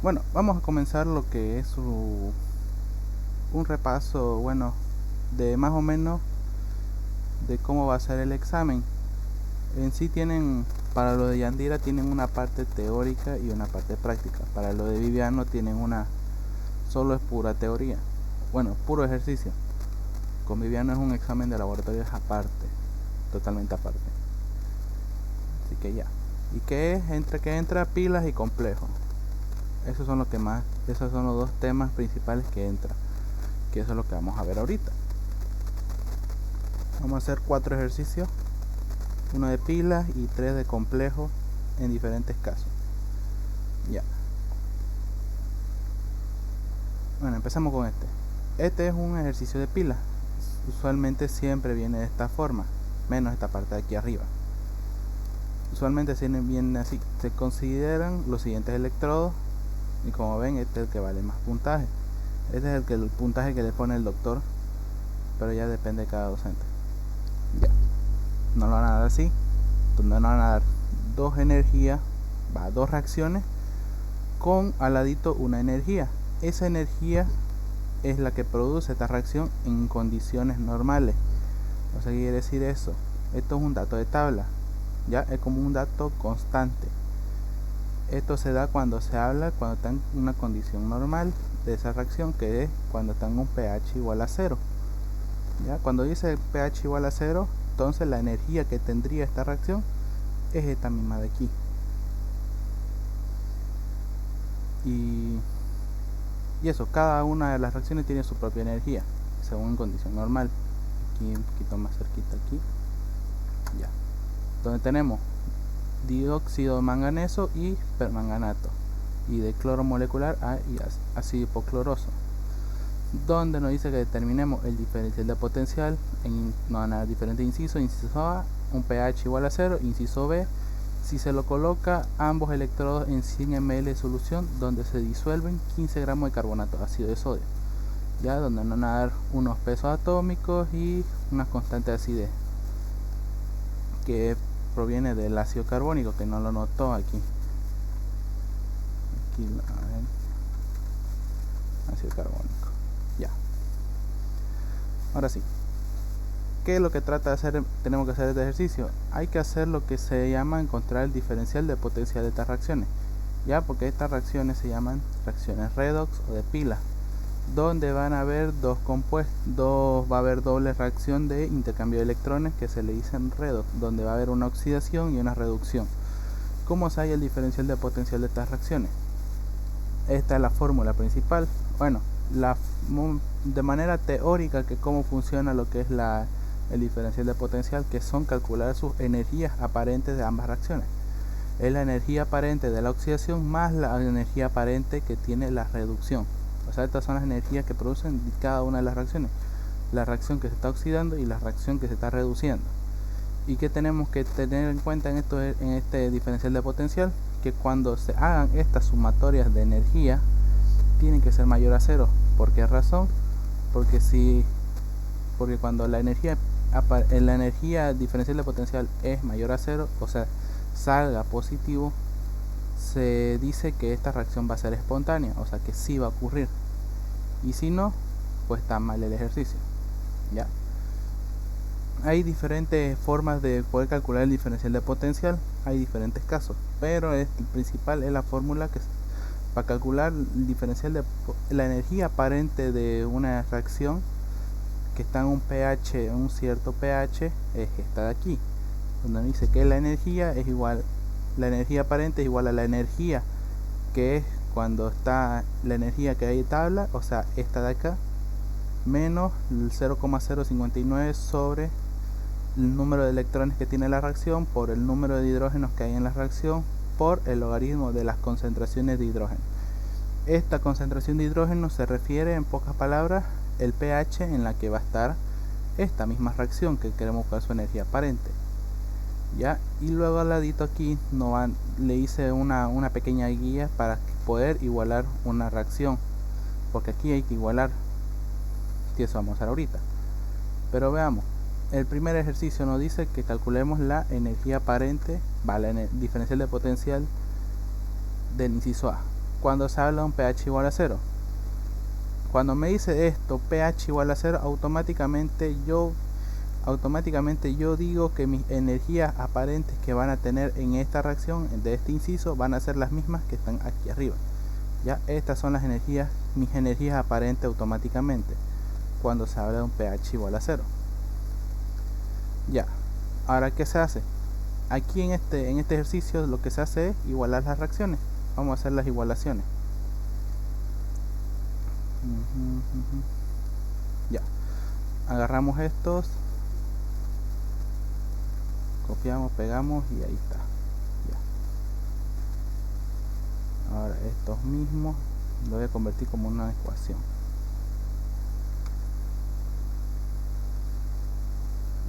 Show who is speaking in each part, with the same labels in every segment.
Speaker 1: Bueno, vamos a comenzar lo que es un repaso, bueno, de más o menos de cómo va a ser el examen. En sí tienen, para lo de Yandira tienen una parte teórica y una parte práctica. Para lo de Viviano tienen solo es pura teoría. Bueno, puro ejercicio. Con Viviano es un examen de laboratorio aparte, totalmente aparte. Así que ya. ¿Y qué es? Que entra pilas y complejo. Esos son esos son los dos temas principales que entra. Que eso es lo que vamos a ver ahorita. Vamos a hacer 4 ejercicios, uno de pilas y 3 de complejo en diferentes casos. Ya. Bueno, empezamos con este. Este es un ejercicio de pilas. Usualmente siempre viene de esta forma, menos esta parte de aquí arriba. Usualmente viene así. Se consideran los siguientes electrodos y como ven, este es el que vale más puntaje. Este es el puntaje que le pone el doctor, pero ya depende de cada docente. Ya. No lo van a dar así, donde no van a dar dos energías, dos reacciones con al ladito una energía. Esa energía es la que produce esta reacción en condiciones normales. O sea, ¿qué quiere decir eso? Esto es un dato de tabla, ya es como un dato constante. Esto se da cuando cuando está en una condición normal de esa reacción, que es cuando está en un pH igual a 0. Ya, cuando dice pH igual a 0, entonces la energía que tendría esta reacción es esta misma de aquí. Y eso, cada una de las reacciones tiene su propia energía, según condición normal. Aquí un poquito más cerquita aquí. Ya. Donde tenemos dióxido de manganeso y permanganato. Y de cloro molecular a y ácido hipocloroso. Donde nos dice que determinemos el diferencial de potencial en diferentes incisos. Inciso A, un pH igual a 0. Inciso B, si se lo coloca ambos electrodos en 100 ml de solución donde se disuelven 15 gramos de carbonato de ácido de sodio, ya donde nos van a dar unos pesos atómicos y unas constantes de acidez que proviene del ácido carbónico, que no lo notó aquí. A ver, ácido carbónico. Ya. Ahora sí, ¿qué es lo que trata de hacer? Tenemos que hacer este ejercicio. Hay que hacer lo que se llama encontrar el diferencial de potencial de estas reacciones, ya, porque estas reacciones se llaman reacciones redox o de pila, donde van a haber va a haber doble reacción de intercambio de electrones que se le dicen redox, donde va a haber una oxidación y una reducción. ¿Cómo se halla el diferencial de potencial de estas reacciones? Esta es la fórmula principal. Bueno, de manera teórica, que cómo funciona lo que es el diferencial de potencial, que son calcular sus energías aparentes de ambas reacciones. Es la energía aparente de la oxidación más la energía aparente que tiene la reducción. O sea, estas son las energías que producen cada una de las reacciones. La reacción que se está oxidando y la reacción que se está reduciendo. ¿Y qué tenemos que tener en cuenta en este diferencial de potencial? Que cuando se hagan estas sumatorias de energía, tienen que ser mayor a 0. ¿Por qué razón? Porque cuando la energía diferencial de potencial es mayor a 0, o sea, salga positivo, se dice que esta reacción va a ser espontánea, o sea que sí va a ocurrir. Y si no, pues está mal el ejercicio. ¿Ya? Hay diferentes formas de poder calcular el diferencial de potencial, hay diferentes casos, pero el principal es la fórmula que para calcular el diferencial de la energía aparente de una reacción que está en un cierto pH, es esta de aquí, donde dice que la energía aparente es igual a la energía que es cuando está la energía que hay en tabla, o sea, esta de acá, menos el 0,059 sobre el número de electrones que tiene la reacción por el número de hidrógenos que hay en la reacción por el logaritmo de las concentraciones de hidrógeno. Esta concentración de hidrógeno se refiere, en pocas palabras, el pH en la que va a estar esta misma reacción que queremos buscar su energía aparente. ¿Ya? Y luego al ladito aquí le hice una pequeña guía para poder igualar una reacción, porque aquí hay que igualar, que eso vamos a hacer ahorita. Pero veamos, el primer ejercicio nos dice que calculemos la energía aparente, la diferencial de potencial del inciso A. cuando se habla de un pH igual a 0. Cuando me dice esto, pH igual a 0, automáticamente yo digo que mis energías aparentes que van a tener en esta reacción de este inciso van a ser las mismas que están aquí arriba. Ya, estas son las energías, mis energías aparentes automáticamente cuando se habla de un pH igual a 0. Ya, ahora ¿qué se hace? Aquí en este ejercicio lo que se hace es igualar las reacciones. Vamos a hacer las igualaciones. Ya, agarramos estos, copiamos, pegamos y ahí está. Ya. Ahora estos mismos lo voy a convertir como una ecuación.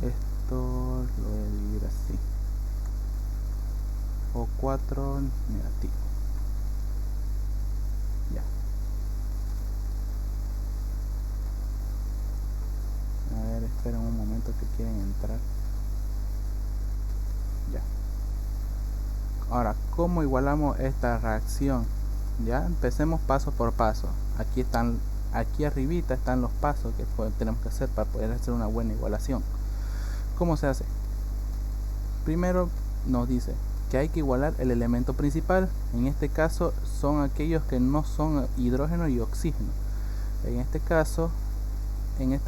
Speaker 1: Esto lo voy a dividir así. O4 negativo. Ya. A ver, esperen un momento que quieren entrar. Ya. Ahora, ¿cómo igualamos esta reacción? Ya, empecemos paso por paso. Aquí arribita están los pasos que tenemos que hacer para poder hacer una buena igualación. ¿Cómo se hace? Primero nos dice que hay que igualar el elemento principal. En este caso son aquellos que no son hidrógeno y oxígeno. En este caso, en el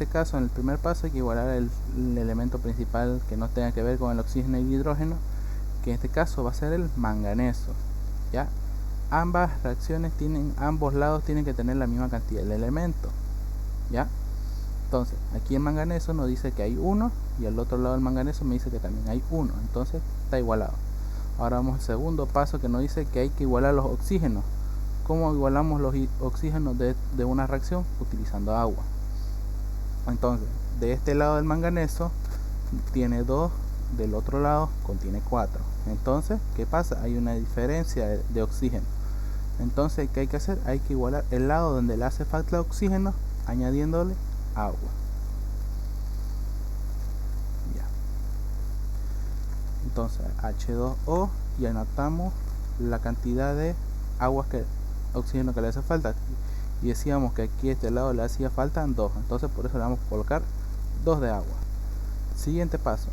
Speaker 1: primer paso hay que igualar el elemento principal que no tenga que ver con el oxígeno y el hidrógeno, que en este caso va a ser el manganeso. ¿Ya? Ambas reacciones ambos lados tienen que tener la misma cantidad de elementos. ¿Ya? Entonces, aquí el manganeso nos dice que hay 1 y al otro lado del manganeso me dice que también hay 1. Entonces, está igualado. Ahora vamos al segundo paso que nos dice que hay que igualar los oxígenos. ¿Cómo igualamos los oxígenos de una reacción? Utilizando agua. Entonces, de este lado del manganeso tiene 2, del otro lado contiene 4. Entonces, ¿qué pasa? Hay una diferencia de oxígeno. Entonces, ¿qué hay que hacer? Hay que igualar el lado donde le hace falta oxígeno añadiéndole agua. Ya. Entonces H2O y anotamos la cantidad de oxígeno que le hace falta. Y decíamos que aquí a este lado le hacía falta 2. Entonces por eso le vamos a colocar 2 de agua. Siguiente paso.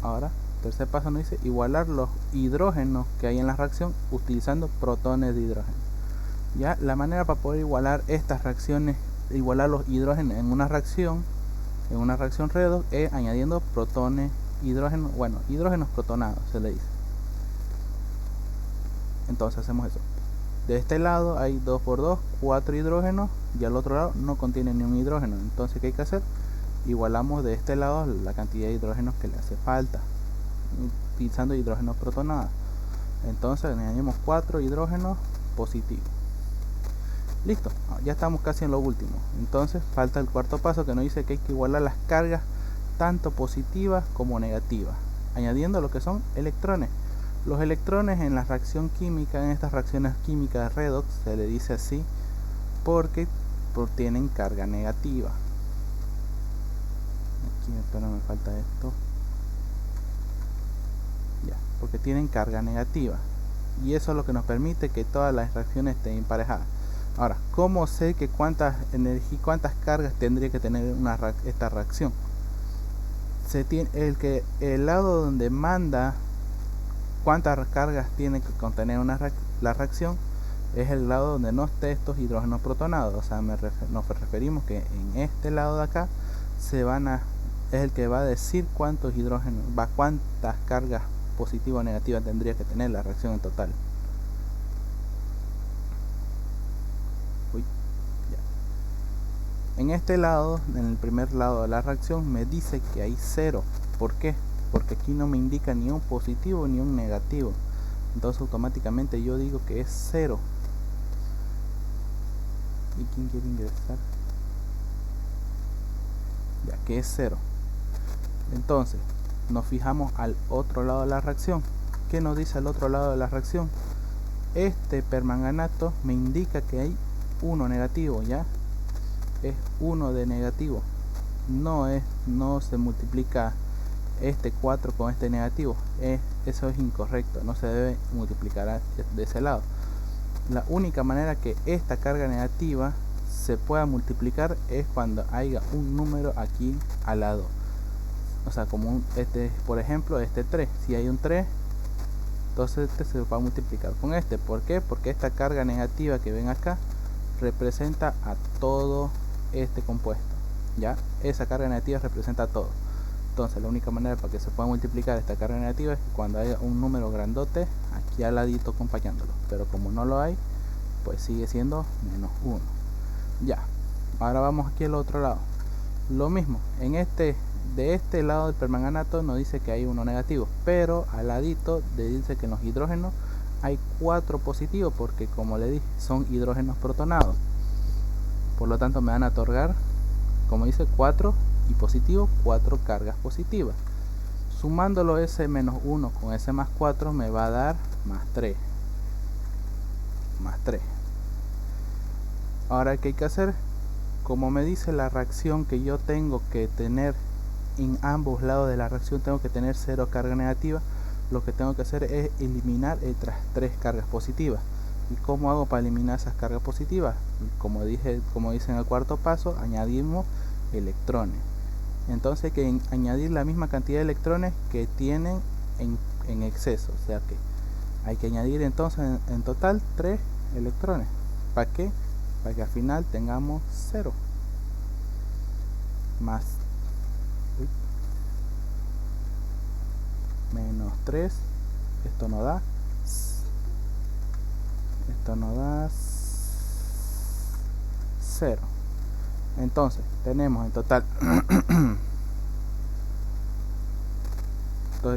Speaker 1: Ahora, tercer paso nos dice igualar los hidrógenos que hay en la reacción utilizando protones de hidrógeno. Ya, la manera para poder igualar estas reacciones, igualar los hidrógenos en una reacción redox, es añadiendo protones, hidrógenos protonados se le dice. Entonces hacemos eso. De este lado hay 2 por 2, 4 hidrógenos, y al otro lado no contiene ni un hidrógeno. Entonces, ¿qué hay que hacer? Igualamos de este lado la cantidad de hidrógenos que le hace falta utilizando hidrógenos protonados. Entonces añadimos 4 hidrógenos positivos. Listo, ya estamos casi en lo último. Entonces falta el cuarto paso que nos dice que hay que igualar las cargas tanto positivas como negativas, añadiendo lo que son electrones. Los electrones en la reacción química, en estas reacciones químicas redox, se le dice así porque tienen carga negativa. Aquí, espera, me falta esto. Ya, porque tienen carga negativa. Y eso es lo que nos permite que todas las reacciones estén emparejadas. Ahora, ¿cómo sé que cuántas cargas tendría que tener esta reacción? El lado donde manda cuántas cargas tiene que contener la reacción es el lado donde no esté estos hidrógenos protonados. O sea, nos referimos que en este lado de acá es el que va a decir cuántas cargas positivas o negativas tendría que tener la reacción en total. En este lado, en el primer lado de la reacción, me dice que hay 0. ¿Por qué? Porque aquí no me indica ni un positivo ni un negativo. Entonces automáticamente yo digo que es 0. ¿Y quién quiere ingresar? Ya que es 0. Entonces nos fijamos al otro lado de la reacción. ¿Qué nos dice al otro lado de la reacción? Este permanganato me indica que hay 1 negativo, ¿ya? Es 1 de negativo. No se multiplica este 4 con este negativo. Eso es incorrecto. No se debe multiplicar de ese lado. La única manera que esta carga negativa se pueda multiplicar es cuando haya un número aquí al lado. O sea, como por ejemplo, este 3. Si hay un 3, entonces este se va a multiplicar con este. ¿Por qué? Porque esta carga negativa que ven acá representa a todo este compuesto. Ya, esa carga negativa representa a todo. Entonces la única manera para que se pueda multiplicar esta carga negativa es que cuando haya un número grandote aquí al ladito acompañándolo. Pero como no lo hay, pues sigue siendo menos 1. Ya, ahora vamos aquí al otro lado. Lo mismo, de este lado del permanganato nos dice que hay uno negativo, pero al ladito dice que en los hidrógenos hay 4 positivos, porque como le dije, son hidrógenos protonados. Por lo tanto me van a otorgar, como dice, 4 y positivo, 4 cargas positivas. Sumándolo ese menos 1 con ese más 4 me va a dar más 3. Más 3. Ahora, ¿qué hay que hacer? Como me dice la reacción que yo tengo que tener en ambos lados de la reacción, tengo que tener 0 carga negativa. Lo que tengo que hacer es eliminar estas 3 cargas positivas. ¿Y cómo hago para eliminar esas cargas positivas? Como dice en el cuarto paso, añadimos electrones. Entonces hay que añadir la misma cantidad de electrones que tienen en exceso. O sea que hay que añadir entonces en total 3 electrones. ¿Para qué? Para que al final tengamos 0 más menos 3. Esto nos da 0. Entonces tenemos en total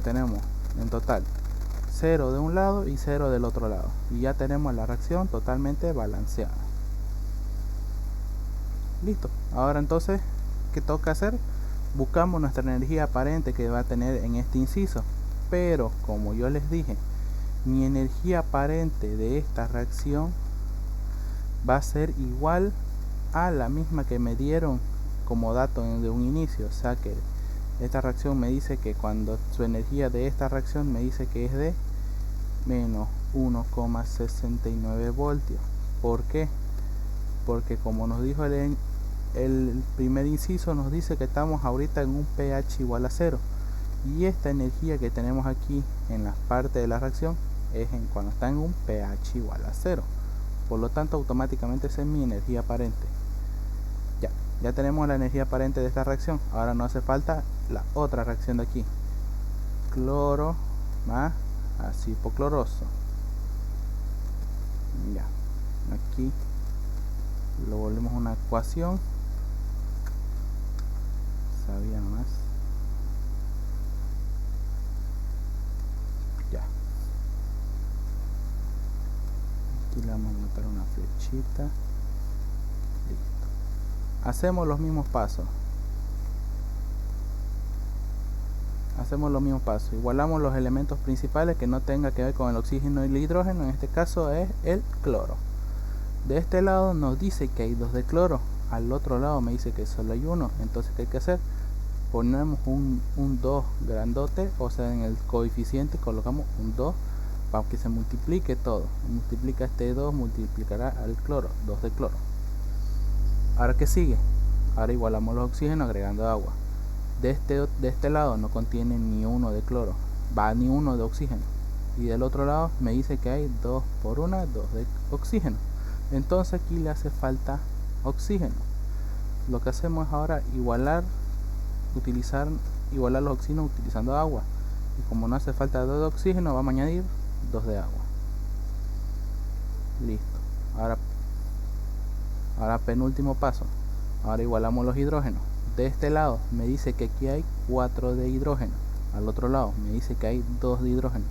Speaker 1: tenemos en total 0 de un lado y 0 del otro lado, y ya tenemos la reacción totalmente balanceada. Listo. Ahora entonces, ¿qué toca hacer? Buscamos nuestra energía aparente que va a tener en este inciso, pero como yo les dije, mi energía aparente de esta reacción va a ser igual a la misma que me dieron como dato de un inicio. O sea que esta reacción me dice que cuando su energía de esta reacción me dice que es de menos 1,69 voltios. ¿Por qué? Porque como nos dijo el primer inciso, nos dice que estamos ahorita en un pH igual a 0, y esta energía que tenemos aquí en la parte de la reacción es cuando está en un pH igual a 0. Por lo tanto, automáticamente esa es mi energía aparente. Ya tenemos la energía aparente de esta reacción. Ahora no hace falta la otra reacción de aquí, cloro más ácido hipocloroso. Ya, aquí lo volvemos una ecuación. Sabía nomás. Ya, aquí le vamos a meter una flechita. Listo. Hacemos los mismos pasos. Igualamos los elementos principales que no tenga que ver con el oxígeno y el hidrógeno. En este caso es el cloro. De este lado nos dice que hay 2 de cloro, al otro lado me dice que solo hay 1. Entonces, ¿qué hay que hacer? Ponemos un 2 grandote, o sea, en el coeficiente colocamos un 2 para que se multiplique todo. Multiplica este 2, multiplicará al cloro, 2 de cloro. Ahora, ¿qué sigue? Ahora igualamos los oxígenos agregando agua. De este lado no contiene ni 1 de cloro, va ni 1 de oxígeno. Y del otro lado me dice que hay 2 por 1, 2 de oxígeno. Entonces aquí le hace falta oxígeno. Lo que hacemos es ahora igualar los oxígenos utilizando agua. Y como no hace falta 2 de oxígeno, vamos a añadir 2 de agua. Listo. Ahora penúltimo paso. Ahora igualamos los hidrógenos. De este lado me dice que aquí hay 4 de hidrógeno. Al otro lado me dice que hay 2 de hidrógeno.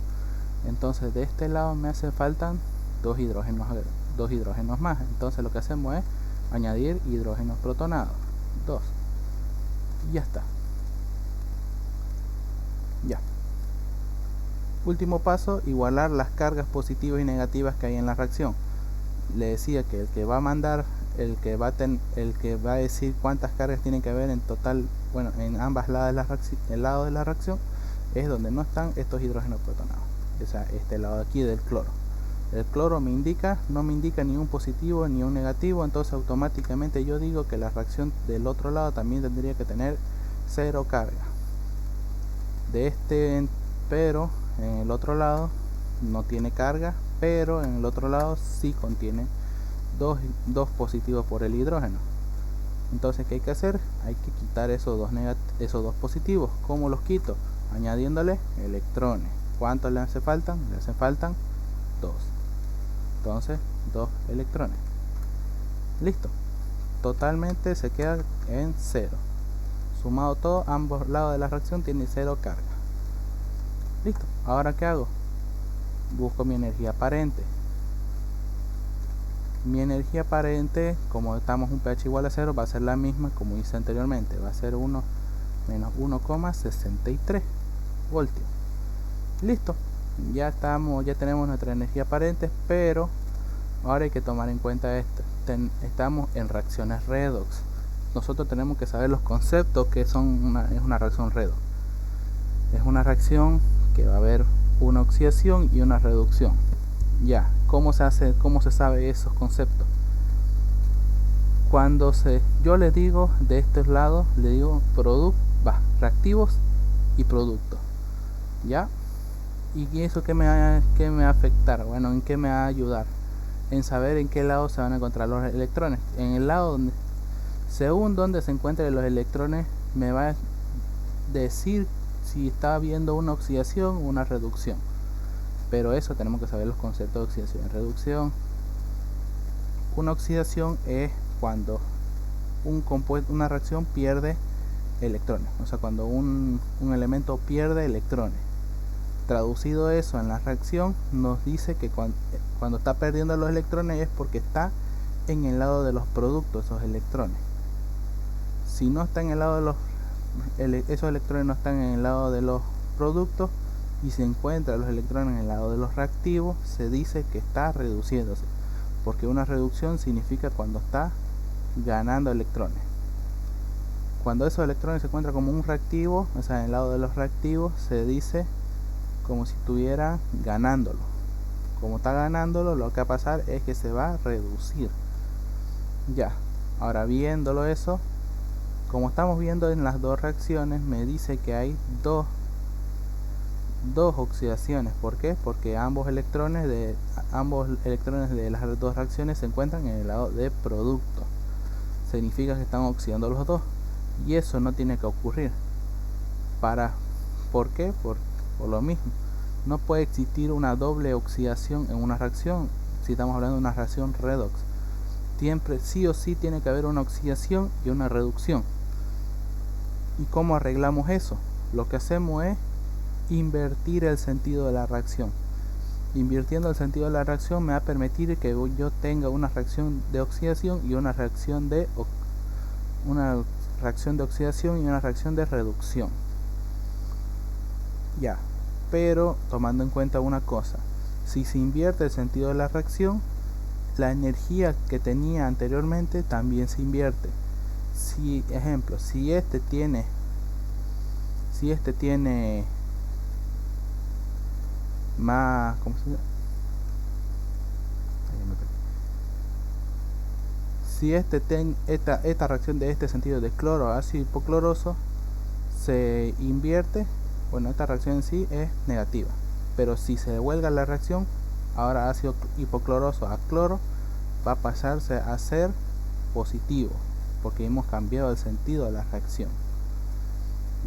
Speaker 1: Entonces de este lado me hace falta 2 hidrógenos más. Entonces lo que hacemos es añadir hidrógenos protonados, 2, y ya está. Ya. Último paso, igualar las cargas positivas y negativas que hay en la reacción. Le decía que el que va a mandar, el que va a decir cuántas cargas tienen que haber en total, bueno, en ambas lados de la reacción, es donde no están estos hidrógenos protonados. O sea, este lado de aquí del cloro. El cloro no me indica ni un positivo ni un negativo, entonces automáticamente yo digo que la reacción del otro lado también tendría que tener 0 carga. Pero en el otro lado no tiene carga, pero en el otro lado sí contiene dos positivos por el hidrógeno. Entonces, ¿qué hay que hacer? Hay que quitar esos dos positivos. ¿Cómo los quito? Añadiéndole electrones. ¿Cuántos le hace faltan? Le hacen faltan 2. Entonces, 2 electrones. Listo. Totalmente se queda en 0. Sumado todo, ambos lados de la reacción tiene 0 carga. Listo. Ahora, ¿qué hago? Busco mi energía aparente. Mi energía aparente, como estamos un pH igual a 0, va a ser la misma como hice anteriormente. Va a ser 1 menos 1,63 voltios. Listo. Ya tenemos nuestra energía aparente, pero ahora hay que tomar en cuenta esto. Estamos en reacciones redox. Nosotros tenemos que saber los conceptos que es una reacción redox. Es una reacción que va a haber una oxidación y una reducción. Ya, ¿cómo se sabe esos conceptos? Yo le digo de estos lados, le digo reactivos y productos. ¿Ya? ¿Y eso qué me va a afectar? Bueno, ¿en qué me va a ayudar? En saber en qué lado se van a encontrar los electrones. En el lado según donde se encuentren los electrones, me va a decir si está habiendo una oxidación o una reducción. Pero eso tenemos que saber los conceptos de oxidación y reducción. Una oxidación es cuando una reacción pierde electrones, o sea, cuando un elemento pierde electrones. Traducido eso en la reacción, nos dice que cuando está perdiendo los electrones es porque está en el lado de los productos, esos electrones. Si no está en el lado de esos electrones no están en el lado de los productos y se encuentran los electrones en el lado de los reactivos, se dice que está reduciéndose, porque una reducción significa cuando está ganando electrones. Cuando esos electrones se encuentran como un reactivo, o sea, en el lado de los reactivos, se dice como si estuviera ganándolo. Como está ganándolo, lo que va a pasar es que se va a reducir. Ya, ahora viéndolo eso, como estamos viendo en las dos reacciones, me dice que hay dos oxidaciones. ¿Por qué? Porque ambos electrones de las dos reacciones se encuentran en el lado de producto. Significa que están oxidando los dos, y eso no tiene que ocurrir. ¿Por qué? Por lo mismo, no puede existir una doble oxidación en una reacción. Si estamos hablando de una reacción redox, siempre sí o sí tiene que haber una oxidación y una reducción. ¿Y cómo arreglamos eso? Lo que hacemos es invertir el sentido de la reacción. Invirtiendo el sentido de la reacción me va a permitir que yo tenga una reacción de oxidación y una reacción de oxidación y una reacción de reducción. Ya, pero tomando en cuenta una cosa: si se invierte el sentido de la reacción, la energía que tenía anteriormente también se invierte. Si este tiene más, ¿cómo se llama? Si esta reacción de este sentido de cloro a ácido hipocloroso se invierte, bueno, esta reacción en sí es negativa, pero si se devuelve la reacción, ahora ácido hipocloroso a cloro, va a pasarse a ser positivo, porque hemos cambiado el sentido de la reacción.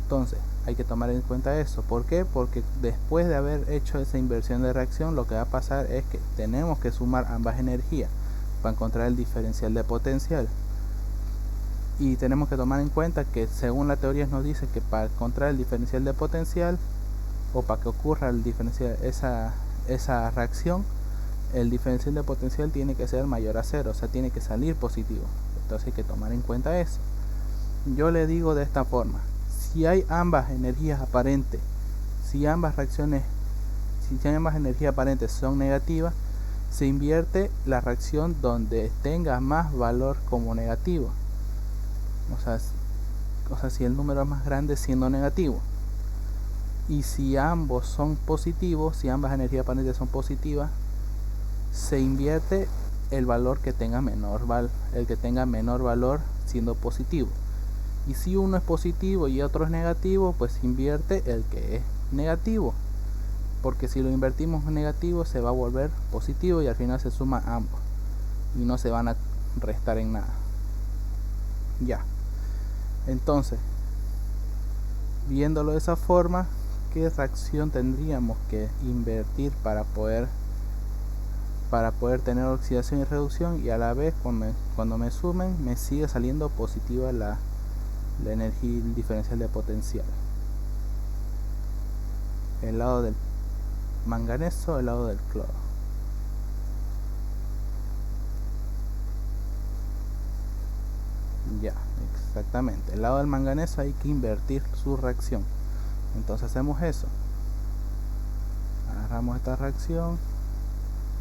Speaker 1: Entonces hay que tomar en cuenta eso. ¿Por qué? Porque después de haber hecho esa inversión de reacción, lo que va a pasar es que tenemos que sumar ambas energías para encontrar el diferencial de potencial. Y tenemos que tomar en cuenta que según la teoría nos dice que para encontrar el diferencial de potencial, o para que ocurra el diferencial, esa reacción, el diferencial de potencial tiene que ser mayor a 0, o sea, tiene que salir positivo. Entonces hay que tomar en cuenta eso. Yo le digo de esta forma: si hay ambas energías aparentes, si ambas energías aparentes son negativas, se invierte la reacción donde tenga más valor como negativo. O sea, si el número es más grande siendo negativo. Y si ambos son positivos, si ambas energías aparentes son positivas, se invierte el valor que tenga menor valor siendo positivo. Y si uno es positivo y otro es negativo, pues invierte el que es negativo, porque si lo invertimos en negativo se va a volver positivo y al final se suman ambos y no se van a restar en nada. Ya, entonces, viéndolo de esa forma, ¿qué reacción tendríamos que invertir para poder tener oxidación y reducción, y a la vez cuando me sumen me sigue saliendo positiva la energía diferencial de potencial? El lado del manganeso, el lado del cloro. Ya, exactamente. El lado del manganeso hay que invertir su reacción. Entonces hacemos eso. Agarramos esta reacción,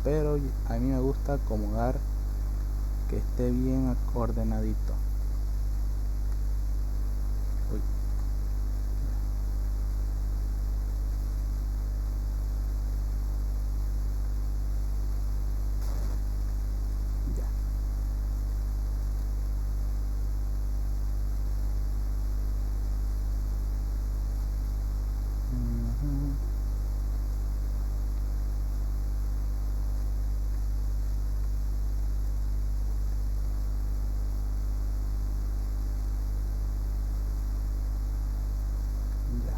Speaker 1: pero a mí me gusta acomodar que esté bien ordenadito. Uy. Ya. Ya.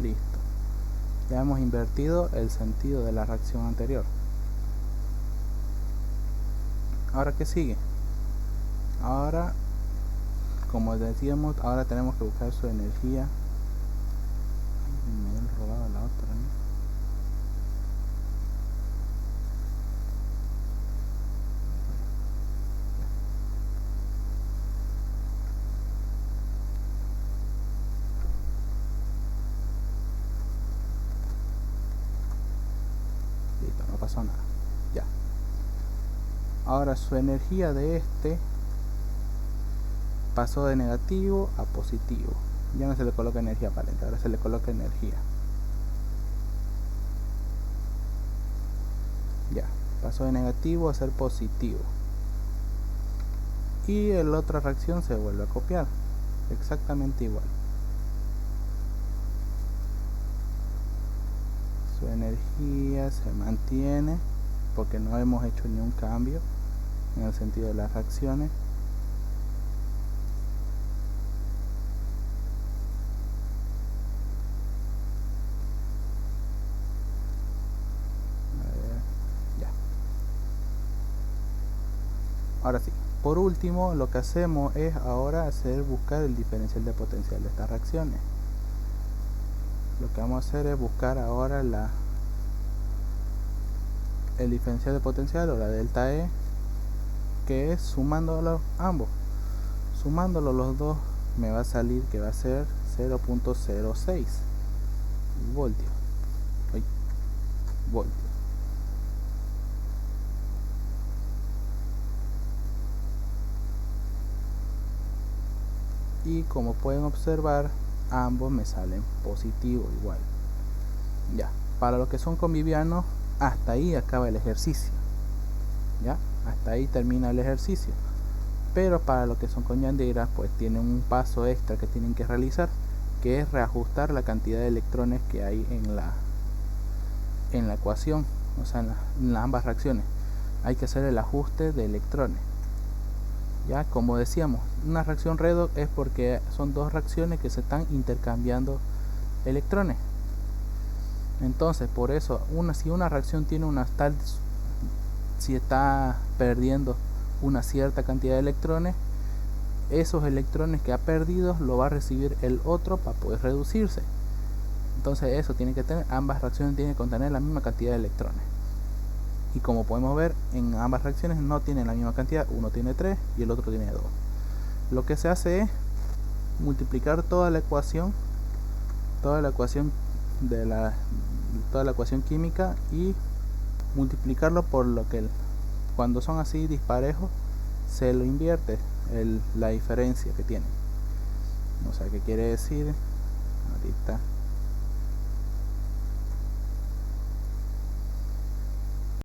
Speaker 1: Listo. Ya hemos invertido el sentido de la reacción anterior. Ahora, ¿qué sigue? Ahora, como decíamos, ahora tenemos que buscar su energía. Me he robado la otra, ¿no? Listo, no pasó nada. Ya. Ahora su energía de este pasó de negativo a positivo. Ya no se le coloca energía aparente, ahora se le coloca energía. Ya, pasó de negativo a ser positivo. Y la otra reacción se vuelve a copiar, exactamente igual. Su energía se mantiene porque no hemos hecho ni un cambio en el sentido de las reacciones. Ya. Ahora sí, por último, lo que hacemos es ahora buscar el diferencial de potencial de estas reacciones. Lo que vamos a hacer es buscar ahora el diferencial de potencial o la delta E, que es sumándolo ambos. Sumándolo los dos me va a salir que va a ser 0.06 voltios. Voltios. Y como pueden observar, ambos me salen positivos igual. Ya, para los que son con Viviano, hasta ahí acaba el ejercicio. Ya, hasta ahí termina el ejercicio. Pero para los que son con Yandera, pues tienen un paso extra que tienen que realizar, que es reajustar la cantidad de electrones que hay en la ecuación, o sea, en ambas reacciones. Hay que hacer el ajuste de electrones. Ya, como decíamos, una reacción redox es porque son dos reacciones que se están intercambiando electrones. Entonces, por eso, si una reacción tiene si está perdiendo una cierta cantidad de electrones, esos electrones que ha perdido lo va a recibir el otro para poder reducirse. Entonces eso tiene que tener, ambas reacciones tienen que contener la misma cantidad de electrones. Y como podemos ver, en ambas reacciones no tienen la misma cantidad, uno tiene 3 y el otro tiene 2. Lo que se hace es multiplicar toda la ecuación química y multiplicarlo por lo que cuando son así disparejos se lo invierte, la diferencia que tiene. O sea, ¿qué quiere decir? Ahorita